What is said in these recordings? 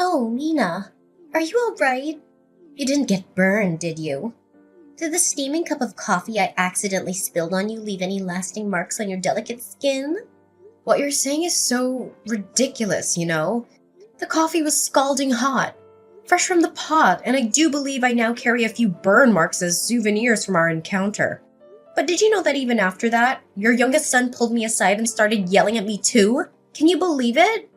Oh, Mina, are you alright? You didn't get burned, did you? Did the steaming cup of coffee I accidentally spilled on you leave any lasting marks on your delicate skin? What you're saying is so ridiculous, you know? The coffee was scalding hot, fresh from the pot, and I do believe I now carry a few burn marks as souvenirs from our encounter. But did you know that even after that, your youngest son pulled me aside and started yelling at me too? Can you believe it?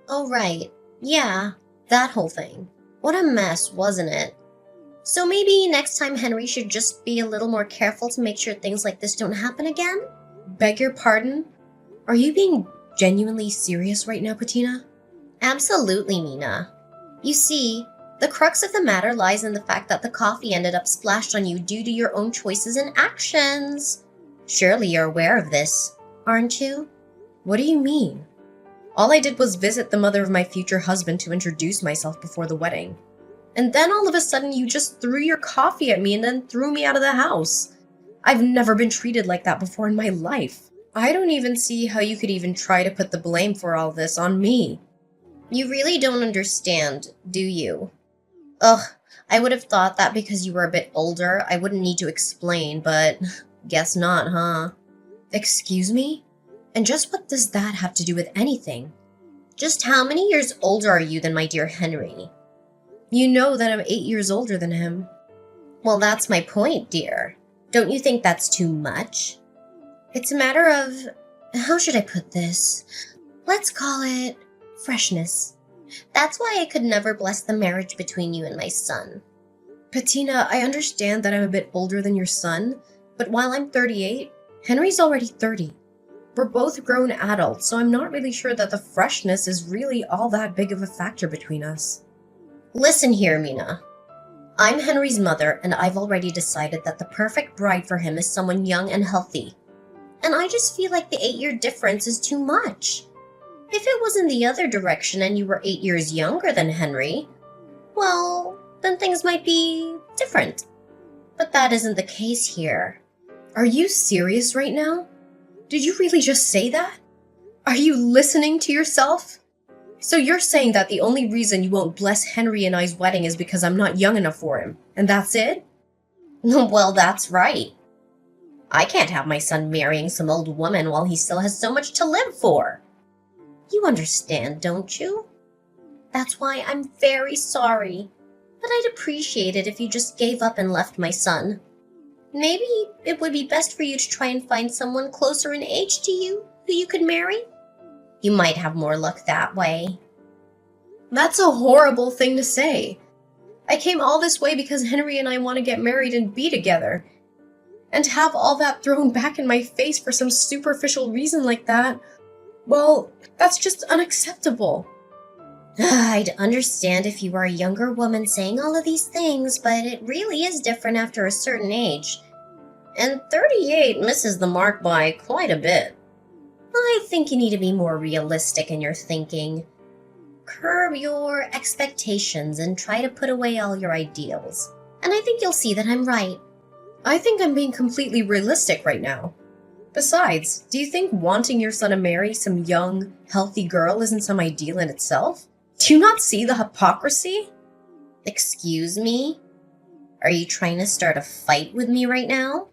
Oh, right. Yeah, that whole thing. What a mess, wasn't it? So maybe next time Henry should just be a little more careful to make sure things like this don't happen again? Beg your pardon? Are you being genuinely serious right now, Patina? Absolutely, Mina. You see, the crux of the matter lies in the fact that the coffee ended up splashed on you due to your own choices and actions. Surely you're aware of this, aren't you? What do you mean? All I did was visit the mother of my future husband to introduce myself before the wedding. And then all of a sudden you just threw your coffee at me and then threw me out of the house. I've never been treated like that before in my life. I don't even see how you could even try to put the blame for all this on me. You really don't understand, do you? Ugh, I would have thought that because you were a bit older, I wouldn't need to explain, but guess not, huh? Excuse me? And just what does that have to do with anything? Just how many years older are you than my dear Henry? You know that I'm 8 years older than him. Well, that's my point, dear. Don't you think that's too much? It's a matter of, how should I put this? Let's call it freshness. That's why I could never bless the marriage between you and my son. Patina, I understand that I'm a bit older than your son, but while I'm 38, Henry's already 30. We're both grown adults, so I'm not really sure that the freshness is really all that big of a factor between us. Listen here, Mina. I'm Henry's mother, and I've already decided that the perfect bride for him is someone young and healthy. And I just feel like the 8-year difference is too much. If it was in the other direction and you were 8 years younger than Henry, well, then things might be different. But that isn't the case here. Are you serious right now? Did you really just say that? Are you listening to yourself? So you're saying that the only reason you won't bless Henry and I's wedding is because I'm not young enough for him, and that's it? Well, that's right. I can't have my son marrying some old woman while he still has so much to live for. You understand, don't you? That's why I'm very sorry, but I'd appreciate it if you just gave up and left my son. Maybe it would be best for you to try and find someone closer in age to you who you could marry. You might have more luck that way. That's a horrible thing to say. I came all this way because Henry and I want to get married and be together. And to have all that thrown back in my face for some superficial reason like that, well, that's just unacceptable. I'd understand if you were a younger woman saying all of these things, but it really is different after a certain age. And 38 misses the mark by quite a bit. I think you need to be more realistic in your thinking. Curb your expectations and try to put away all your ideals. And I think you'll see that I'm right. I think I'm being completely realistic right now. Besides, do you think wanting your son to marry some young, healthy girl isn't some ideal in itself? Do you not see the hypocrisy? Excuse me? Are you trying to start a fight with me right now?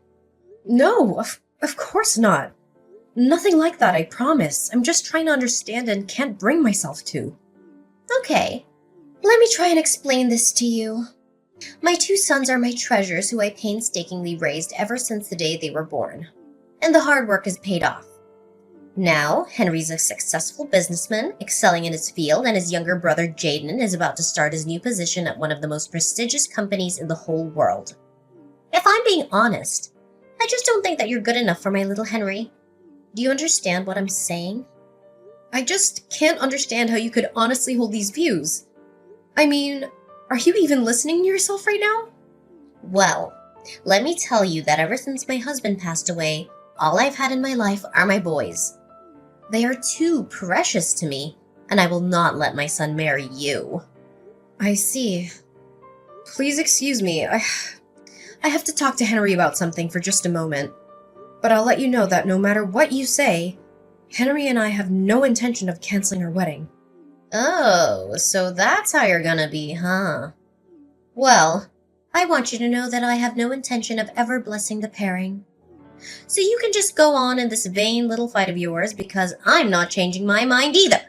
No, of course not. Nothing like that, I promise. I'm just trying to understand and can't bring myself to. Okay, let me try and explain this to you. My 2 sons are my treasures who I painstakingly raised ever since the day they were born. And the hard work is paid off. Now, Henry's a successful businessman, excelling in his field, and his younger brother Jaden is about to start his new position at one of the most prestigious companies in the whole world. If I'm being honest, I just don't think that you're good enough for my little Henry. Do you understand what I'm saying? I just can't understand how you could honestly hold these views. I mean, are you even listening to yourself right now? Well, let me tell you that ever since my husband passed away, all I've had in my life are my boys. They are too precious to me, and I will not let my son marry you. I see. Please excuse me, I have to talk to Henry about something for just a moment. But I'll let you know that no matter what you say, Henry and I have no intention of canceling our wedding. Oh, so that's how you're gonna be, huh? Well, I want you to know that I have no intention of ever blessing the pairing. So you can just go on in this vain little fight of yours because I'm not changing my mind either.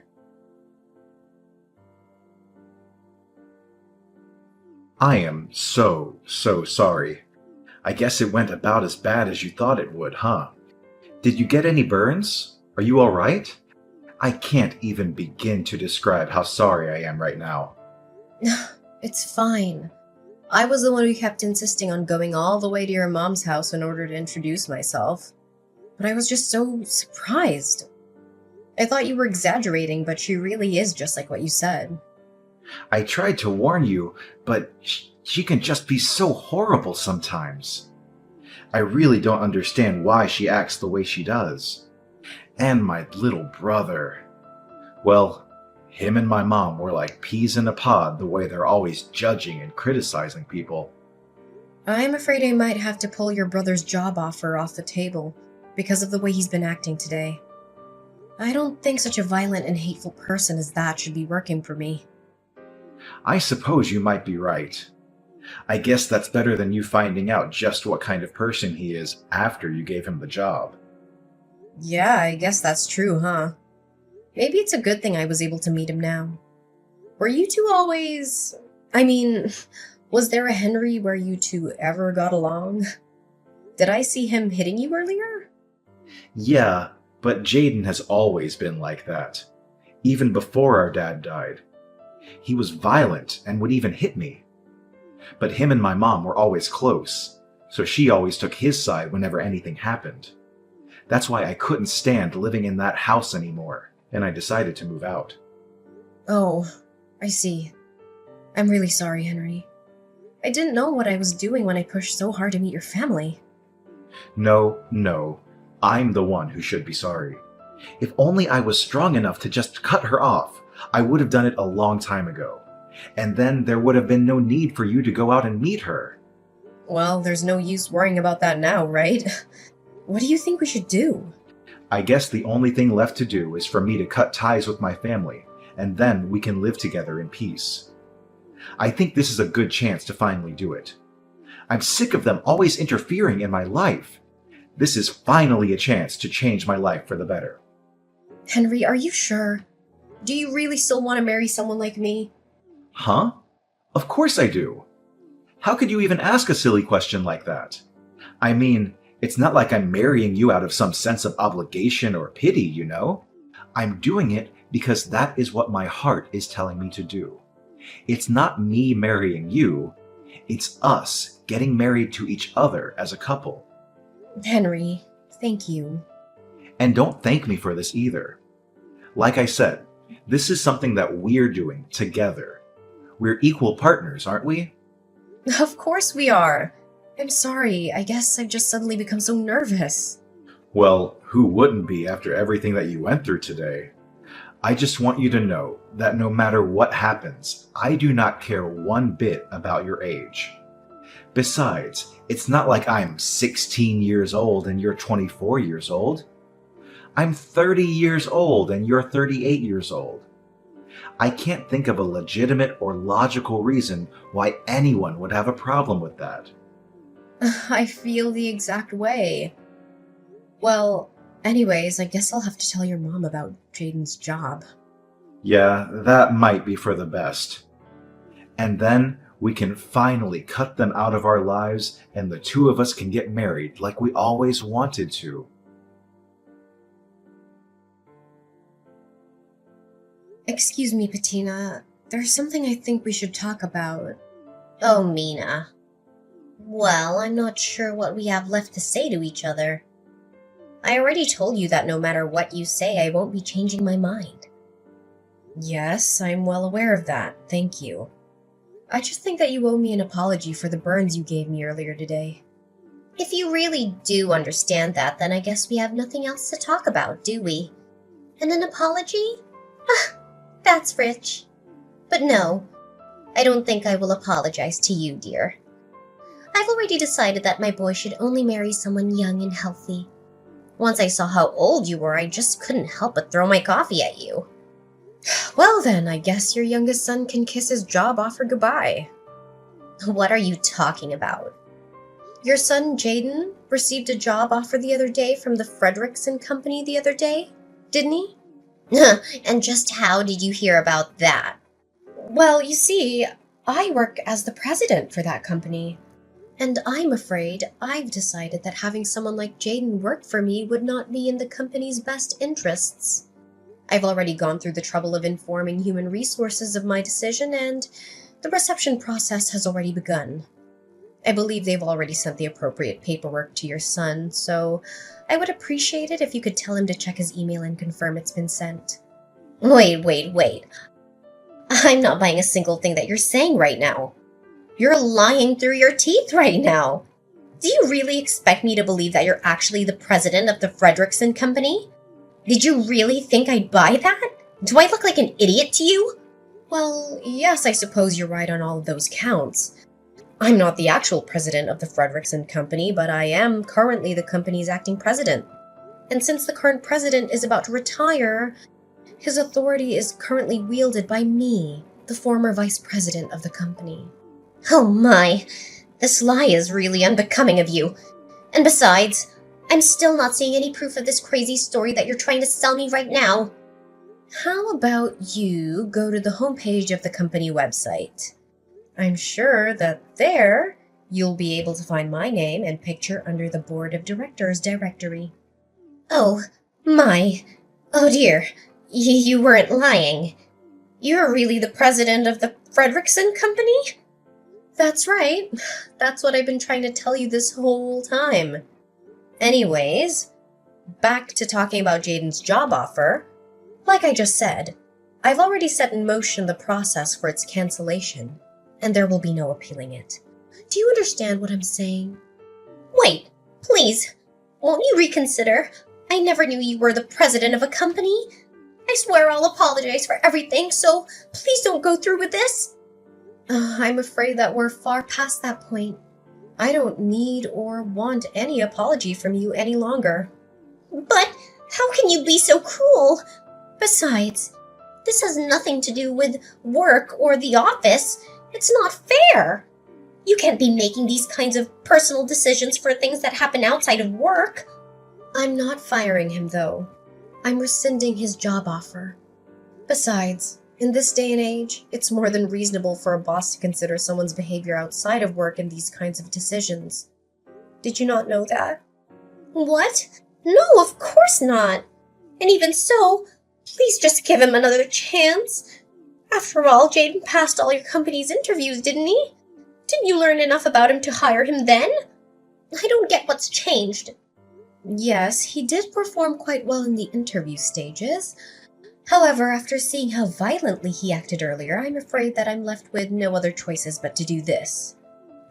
I am so, so sorry. I guess it went about as bad as you thought it would, huh? Did you get any burns? Are you alright? I can't even begin to describe how sorry I am right now. It's fine. I was the one who kept insisting on going all the way to your mom's house in order to introduce myself. But I was just so surprised. I thought you were exaggerating, but she really is just like what you said. I tried to warn you, but she can just be so horrible sometimes. I really don't understand why she acts the way she does. And my little brother. Well, him and my mom were like peas in a pod the way they're always judging and criticizing people. I'm afraid I might have to pull your brother's job offer off the table because of the way he's been acting today. I don't think such a violent and hateful person as that should be working for me. I suppose you might be right. I guess that's better than you finding out just what kind of person he is after you gave him the job. Yeah, I guess that's true, huh? Maybe it's a good thing I was able to meet him now. Were you two always... I mean, was there a Henry where you two ever got along? Did I see him hitting you earlier? Yeah, but Jaden has always been like that. Even before our dad died. He was violent and would even hit me. But him and my mom were always close, so she always took his side whenever anything happened. That's why I couldn't stand living in that house anymore, and I decided to move out. Oh, I see. I'm really sorry, Henry. I didn't know what I was doing when I pushed so hard to meet your family. No, I'm the one who should be sorry. If only I was strong enough to just cut her off, I would have done it a long time ago. And then there would have been no need for you to go out and meet her. Well, there's no use worrying about that now, right? What do you think we should do? I guess the only thing left to do is for me to cut ties with my family, and then we can live together in peace. I think this is a good chance to finally do it. I'm sick of them always interfering in my life. This is finally a chance to change my life for the better. Henry, are you sure? Do you really still want to marry someone like me? Huh? Of course I do. How could you even ask a silly question like that? I mean, it's not like I'm marrying you out of some sense of obligation or pity, you know? I'm doing it because that is what my heart is telling me to do. It's not me marrying you, it's us getting married to each other as a couple. Henry, thank you. And don't thank me for this either. Like I said, this is something that we're doing together. We're equal partners, aren't we? Of course we are. I'm sorry, I guess I've just suddenly become so nervous. Well, who wouldn't be after everything that you went through today? I just want you to know that no matter what happens, I do not care one bit about your age. Besides, it's not like I'm 16 years old and you're 24 years old. I'm 30 years old and you're 38 years old. I can't think of a legitimate or logical reason why anyone would have a problem with that. I feel the exact way. Well, anyways, I guess I'll have to tell your mom about Jaden's job. Yeah, that might be for the best. And then we can finally cut them out of our lives and the two of us can get married like we always wanted to. Excuse me, Patina. There's something I think we should talk about. Oh, Mina. Well, I'm not sure what we have left to say to each other. I already told you that no matter what you say, I won't be changing my mind. Yes, I'm well aware of that. Thank you. I just think that you owe me an apology for the burns you gave me earlier today. If you really do understand that, then I guess we have nothing else to talk about, do we? And an apology? Ah, that's rich. But no, I don't think I will apologize to you, dear. I've already decided that my boy should only marry someone young and healthy. Once I saw how old you were, I just couldn't help but throw my coffee at you. Well then, I guess your youngest son can kiss his job offer goodbye. What are you talking about? Your son Jaden received a job offer the other day from the Frederickson Company the other day, didn't he? And just how did you hear about that? Well, you see, I work as the president for that company. And I'm afraid I've decided that having someone like Jaden work for me would not be in the company's best interests. I've already gone through the trouble of informing human resources of my decision, and the reception process has already begun. I believe they've already sent the appropriate paperwork to your son, so I would appreciate it if you could tell him to check his email and confirm it's been sent. Wait. I'm not buying a single thing that you're saying right now. You're lying through your teeth right now. Do you really expect me to believe that you're actually the president of the Frederickson Company? Did you really think I'd buy that? Do I look like an idiot to you? Well, yes, I suppose you're right on all of those counts. I'm not the actual president of the Frederickson Company, but I am currently the company's acting president. And since the current president is about to retire, his authority is currently wielded by me, the former vice president of the company. Oh my, this lie is really unbecoming of you. And besides, I'm still not seeing any proof of this crazy story that you're trying to sell me right now. How about you go to the homepage of the company website? I'm sure that there you'll be able to find my name and picture under the board of directors directory. Oh dear, you weren't lying. You're really the president of the Frederickson Company? That's right. That's what I've been trying to tell you this whole time. Anyways, back to talking about Jaden's job offer. Like I just said, I've already set in motion the process for its cancellation, and there will be no appealing it. Do you understand what I'm saying? Wait, please, won't you reconsider? I never knew you were the president of a company. I swear I'll apologize for everything, so please don't go through with this. I'm afraid that we're far past that point. I don't need or want any apology from you any longer. But how can you be so cruel? Besides, this has nothing to do with work or the office. It's not fair. You can't be making these kinds of personal decisions for things that happen outside of work. I'm not firing him, though. I'm rescinding his job offer. Besides, in this day and age, it's more than reasonable for a boss to consider someone's behavior outside of work in these kinds of decisions. Did you not know that? What? No, of course not. And even so, please just give him another chance. After all, Jaden passed all your company's interviews, didn't he? Didn't you learn enough about him to hire him then? I don't get what's changed. Yes, he did perform quite well in the interview stages. However, after seeing how violently he acted earlier, I'm afraid that I'm left with no other choices but to do this.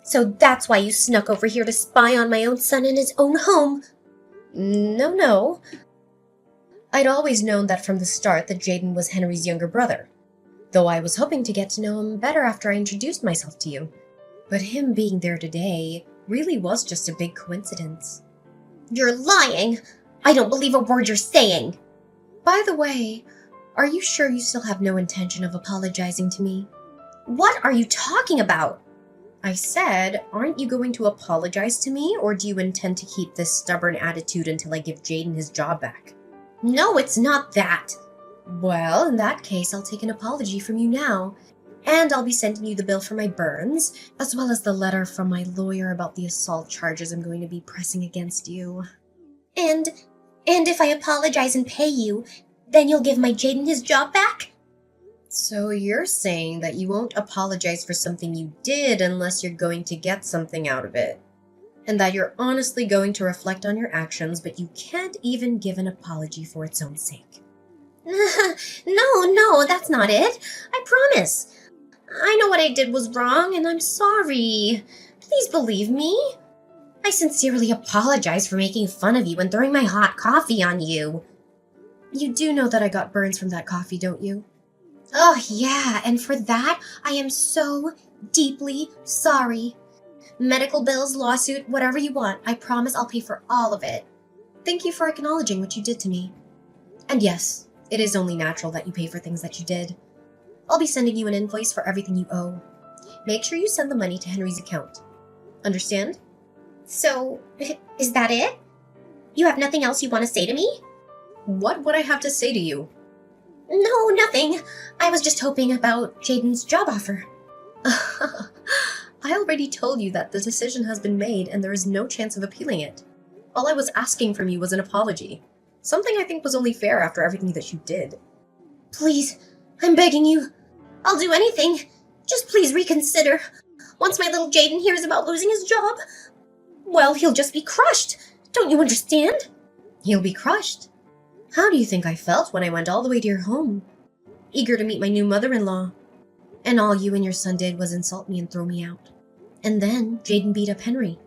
So that's why you snuck over here to spy on my own son in his own home? No. I'd always known that from the start that Jaden was Henry's younger brother, though I was hoping to get to know him better after I introduced myself to you. But him being there today really was just a big coincidence. You're lying! I don't believe a word you're saying! By the way, are you sure you still have no intention of apologizing to me? What are you talking about? I said, aren't you going to apologize to me, or do you intend to keep this stubborn attitude until I give Jaden his job back? No, it's not that. Well, in that case, I'll take an apology from you now, and I'll be sending you the bill for my burns, as well as the letter from my lawyer about the assault charges I'm going to be pressing against you. And if I apologize and pay you, then you'll give my Jaden his job back? So you're saying that you won't apologize for something you did unless you're going to get something out of it. And that you're honestly going to reflect on your actions, but you can't even give an apology for its own sake. No, that's not it. I promise. I know what I did was wrong, and I'm sorry. Please believe me. I sincerely apologize for making fun of you and throwing my hot coffee on you. You do know that I got burns from that coffee, don't you? Oh, yeah, and for that, I am so deeply sorry. Medical bills, lawsuit, whatever you want, I promise I'll pay for all of it. Thank you for acknowledging what you did to me. And yes, It is only natural that you pay for things that you did. I'll be sending you an invoice for everything you owe. Make sure you send the money to Henry's account. Understand? So, is that it? You have nothing else you want to say to me? What would I have to say to you? No, nothing. I was just hoping about Jaden's job offer. I already told you that the decision has been made and there is no chance of appealing it. All I was asking from you was an apology. Something I think was only fair after everything that you did. Please, I'm begging you. I'll do anything. Just please reconsider. Once my little Jaden hears about losing his job, well, he'll just be crushed. Don't you understand? He'll be crushed. How do you think I felt when I went all the way to your home? Eager to meet my new mother-in-law. And all you and your son did was insult me and throw me out. And then Jaden beat up Henry.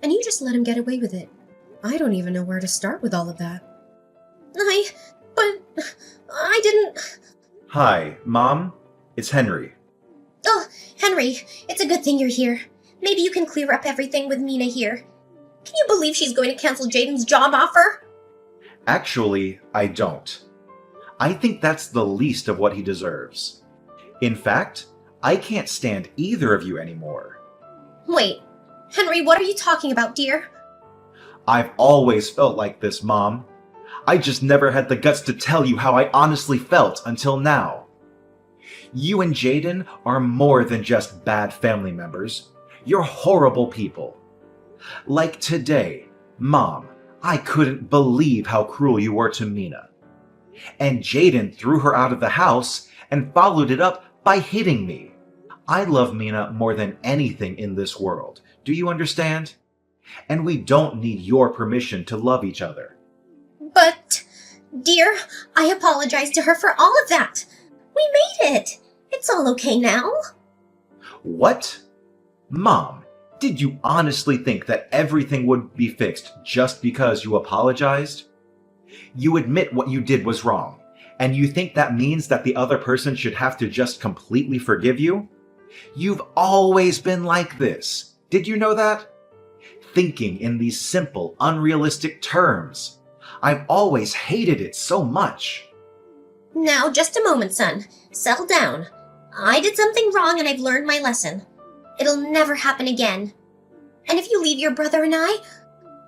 And you just let him get away with it. I don't even know where to start with all of that. But I didn't... Hi, Mom. It's Henry. Oh, Henry, it's a good thing you're here. Maybe you can clear up everything with Mina here. Can you believe she's going to cancel Jaden's job offer? Actually, I don't. I think that's the least of what he deserves. In fact, I can't stand either of you anymore. Wait, Henry, what are you talking about, dear? I've always felt like this, Mom. I just never had the guts to tell you how I honestly felt until now. You and Jaden are more than just bad family members. You're horrible people. Like today, Mom, I couldn't believe how cruel you were to Mina. And Jaden threw her out of the house and followed it up by hitting me. I love Mina more than anything in this world. Do you understand? And we don't need your permission to love each other. But, dear, I apologize to her for all of that. We made it. It's all okay now. What? Mom, did you honestly think that everything would be fixed just because you apologized? You admit what you did was wrong, and you think that means that the other person should have to just completely forgive you? You've always been like this. Did you know that? Thinking in these simple, unrealistic terms. I've always hated it so much. Now, just a moment, son. Settle down. I did something wrong and I've learned my lesson. It'll never happen again. And if you leave your brother and I,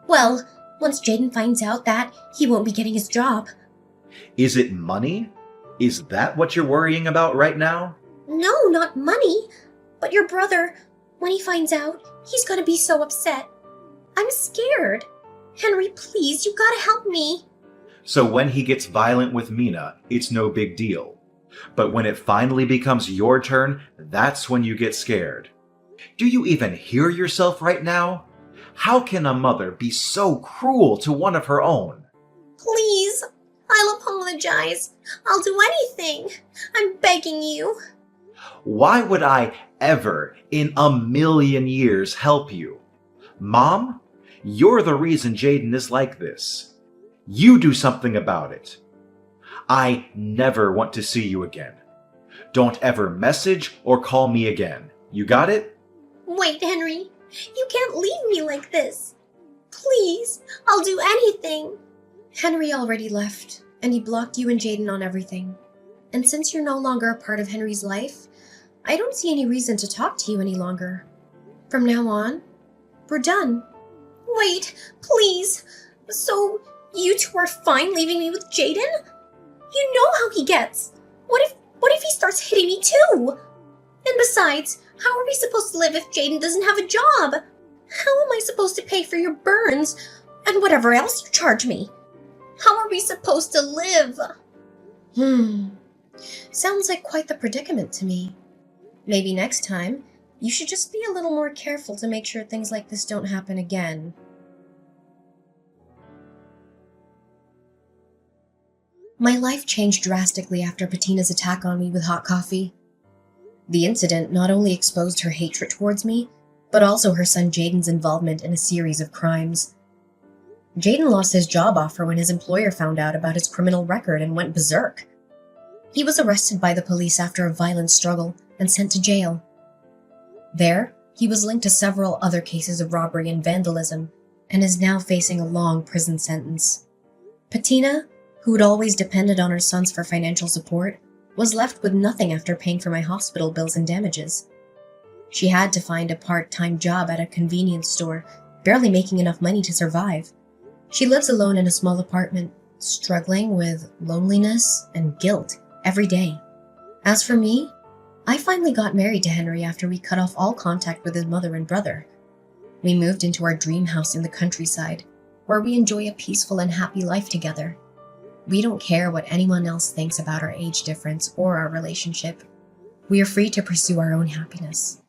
well, once Jaden finds out that, he won't be getting his job. Is it money? Is that what you're worrying about right now? No, not money. But your brother, when he finds out, he's gonna be so upset. I'm scared. Henry, please, you gotta help me. So when he gets violent with Mina, it's no big deal. But when it finally becomes your turn, that's when you get scared. Do you even hear yourself right now? How can a mother be so cruel to one of her own? Please, I'll apologize. I'll do anything. I'm begging you. Why would I ever in a million years help you? Mom, you're the reason Jaden is like this. You do something about it. I never want to see you again. Don't ever message or call me again. You got it? Wait, Henry. You can't leave me like this. Please, I'll do anything. Henry already left, and he blocked you and Jaden on everything. And since you're no longer a part of Henry's life, I don't see any reason to talk to you any longer. From now on, we're done. Wait, please. So, you two are fine leaving me with Jaden? You know how he gets. What if he starts hitting me too? And besides, how are we supposed to live if Jaden doesn't have a job? How am I supposed to pay for your burns and whatever else you charge me? How are we supposed to live? Sounds like quite the predicament to me. Maybe next time, you should just be a little more careful to make sure things like this don't happen again. My life changed drastically after Patina's attack on me with hot coffee. The incident not only exposed her hatred towards me, but also her son Jaden's involvement in a series of crimes. Jaden lost his job offer when his employer found out about his criminal record and went berserk. He was arrested by the police after a violent struggle and sent to jail. There, he was linked to several other cases of robbery and vandalism, and is now facing a long prison sentence. Patina, who'd always depended on her sons for financial support, was left with nothing after paying for my hospital bills and damages. She had to find a part-time job at a convenience store, barely making enough money to survive. She lives alone in a small apartment, struggling with loneliness and guilt every day. As for me, I finally got married to Henry after we cut off all contact with his mother and brother. We moved into our dream house in the countryside, where we enjoy a peaceful and happy life together. We don't care what anyone else thinks about our age difference or our relationship. We are free to pursue our own happiness.